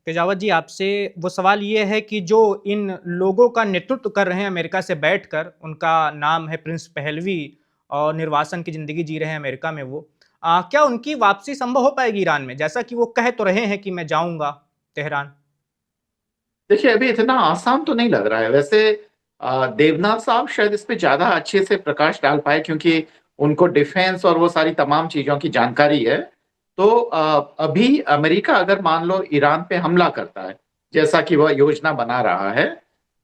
तेजावत जी, आपसे वो सवाल ये है कि जो इन लोगों का नेतृत्व कर रहे हैं अमेरिका से बैठकर, उनका नाम है प्रिंस पहलवी और निर्वासन की ज़िंदगी जी रहे हैं अमेरिका में वो। क्या उनकी वापसी संभव हो पाएगी ईरान में? जैसा कि वो कह तो रहे हैं कि मैं जाऊँगा तेहरान। देखिए, अभी इतना आसान तो नहीं लग रहा है। वैसे देवनाथ साहब शायद इस पे ज़्यादा अच्छे से प्रकाश डाल पाएँ, क्योंकि उनको डिफेंस और वो सारी तमाम चीज़ों की जानकारी है। तो अभी अमेरिका अगर मान लो ईरान पे हमला करता है, जैसा कि वह योजना बना रहा है,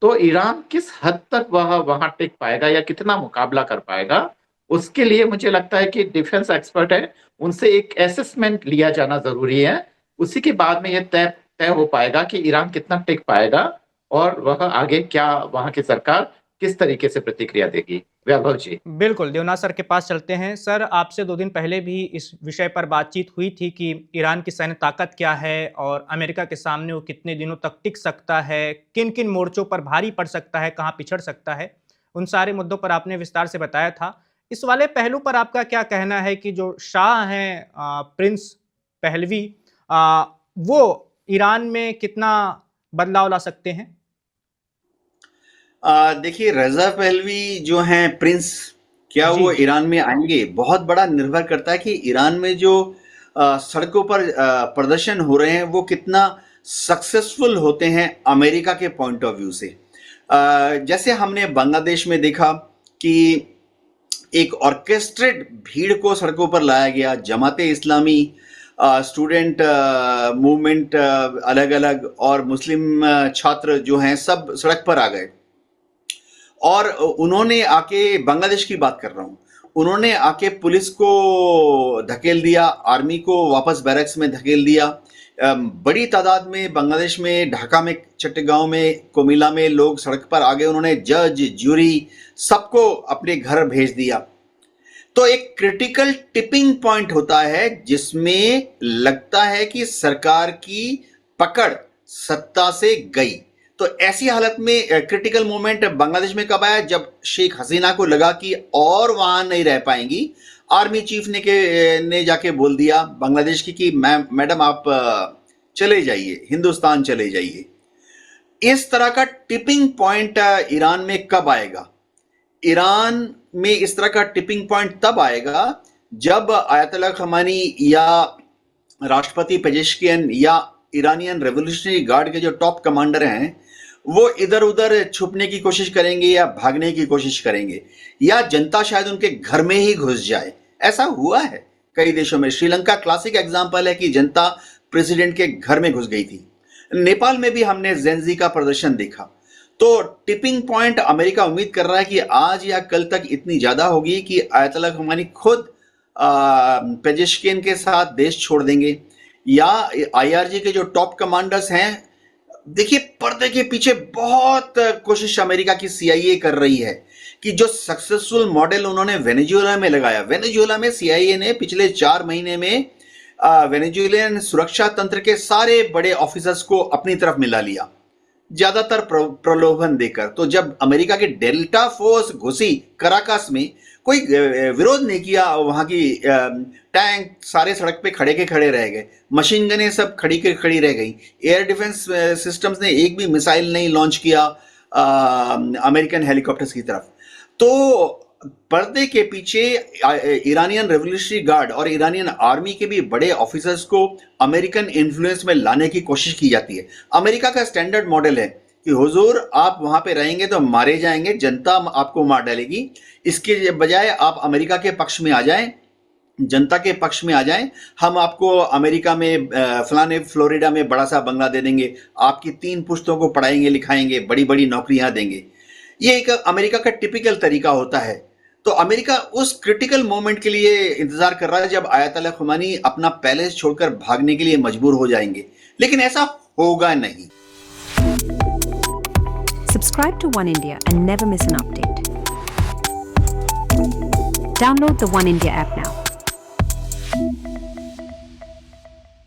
तो ईरान किस हद तक वह वहाँ टिक पाएगा या कितना मुकाबला कर पाएगा, उसके लिए मुझे लगता है कि डिफेंस एक्सपर्ट हैं, उनसे एक असेसमेंट लिया जाना ज़रूरी है। उसी के बाद में ये तय तय हो पाएगा कि ईरान कितना टिक पाएगा और वह आगे क्या, वहाँ की सरकार किस तरीके से प्रतिक्रिया देगी। वैभव जी। बिल्कुल, देवनाथ सर के पास चलते हैं। सर, आपसे 2 दिन पहले भी इस विषय पर बातचीत हुई थी कि ईरान की सैन्य ताकत क्या है और अमेरिका के सामने वो कितने दिनों तक टिक सकता है, किन-किन मोर्चों पर भारी पड़ सकता है, कहाँ पिछड़ सकता है। उन सारे मुद्दों पर आपने विस्तार से बताया था। इस वाले पहलू पर आपका क्या कहना है कि जो शाह हैं प्रिंस पहलवी अ, वो ईरान में कितना बदलाव ला सकते हैं? देखिए, रज़ा पहलवी जो हैं प्रिंस, क्या जी। वो ईरान में आएंगे? बहुत बड़ा निर्भर करता है कि ईरान में जो सड़कों पर प्रदर्शन हो रहे हैं वो कितना सक्सेसफुल होते हैं अमेरिका के पॉइंट ऑफ व्यू से। जैसे हमने बांग्लादेश में देखा कि एक ऑर्केस्ट्रेट भीड़ को सड़कों पर लाया गया, जमाते इस्लामी, स्टूडेंट मूवमेंट अलग अलग, और मुस्लिम छात्र जो हैं सब सड़क पर आ गए। और उन्होंने आके, बांग्लादेश की बात कर रहा हूं, उन्होंने आके पुलिस को धकेल दिया, आर्मी को वापस बैरक्स में धकेल दिया। बड़ी तादाद में बांग्लादेश में, ढाका में, चट्टगांव में, कोमिला में लोग सड़क पर आ गए। उन्होंने जज, ज्यूरी सबको अपने घर भेज दिया। तो एक क्रिटिकल टिपिंग पॉइंट होता है जिसमें लगता है कि सरकार की पकड़ सत्ता से गई। तो ऐसी हालत में क्रिटिकल मोमेंट बांग्लादेश में कब आया? जब शेख हसीना को लगा कि और वहां नहीं रह पाएंगी। आर्मी चीफ ने जाके बोल दिया बांग्लादेश की कि मैडम आप चले जाइए, हिंदुस्तान चले जाइए। इस तरह का टिपिंग पॉइंट ईरान में कब आएगा? ईरान में इस तरह का टिपिंग पॉइंट तब आएगा जब आयतुल्लाह खमेनी या राष्ट्रपति पेजेश्कियन या ईरानियन रेवोल्यूशनरी गार्ड के जो टॉप कमांडर हैं वो इधर उधर छुपने की कोशिश करेंगे या भागने की कोशिश करेंगे, या जनता शायद उनके घर में ही घुस जाए। ऐसा हुआ है कई देशों में। श्रीलंका क्लासिक एग्जांपल है कि जनता प्रेसिडेंट के घर में घुस गई थी। नेपाल में भी हमने जेनजी का प्रदर्शन देखा। तो टिपिंग पॉइंट अमेरिका उम्मीद कर रहा है कि आज या कल तक इतनी ज्यादा होगी कि आयतुल्लाह खमेनी खुद पेजेश्कियन के साथ देश छोड़ देंगे, या आईआरजी के जो टॉप कमांडर्स हैं। देखिए, पर्दे के पीछे बहुत कोशिश अमेरिका की सीआईए कर रही है कि जो सक्सेसफुल मॉडल उन्होंने वेनेजुएला में लगाया, वेनेजुएला में सीआईए ने पिछले 4 महीने में वेनेजुएलियन सुरक्षा तंत्र के सारे बड़े ऑफिसर्स को अपनी तरफ मिला लिया, ज्यादातर प्रलोभन देकर। तो जब अमेरिका की डेल्टा फोर्स घुसी कराकास में, कोई विरोध नहीं किया। वहां की टैंक सारे सड़क पे खड़े के खड़े रह गए, मशीन गनें सब खड़ी के खड़ी रह गई, एयर डिफेंस सिस्टम्स ने एक भी मिसाइल नहीं लॉन्च किया अमेरिकन हेलीकॉप्टर्स की तरफ। तो पर्दे के पीछे ईरानियन रेवोल्यूशनरी गार्ड और ईरानियन आर्मी के भी बड़े ऑफिसर्स को अमेरिकन इन्फ्लुएंस में लाने की कोशिश की जाती है। अमेरिका का स्टैंडर्ड मॉडल है कि हुजूर आप वहां पे रहेंगे तो मारे जाएंगे, जनता आपको मार डालेगी। इसके बजाय आप अमेरिका के पक्ष में आ जाएं, जनता के पक्ष में आ जाएं। हम आपको अमेरिका में फलाने फ्लोरिडा में बड़ा सा बंगला दे देंगे, आपकी 3 पुश्तों को पढ़ाएंगे लिखाएंगे, बड़ी बड़ी नौकरियां देंगे। ये एक अमेरिका का टिपिकल तरीका होता है। तो अमेरिका उस क्रिटिकल मोमेंट के लिए इंतजार कर रहा है जब आयतुल्लाह खमेनी अपना पैलेस छोड़कर भागने के लिए मजबूर हो जाएंगे, लेकिन ऐसा होगा नहीं। Subscribe to One India and never miss an update. Download the One India app now.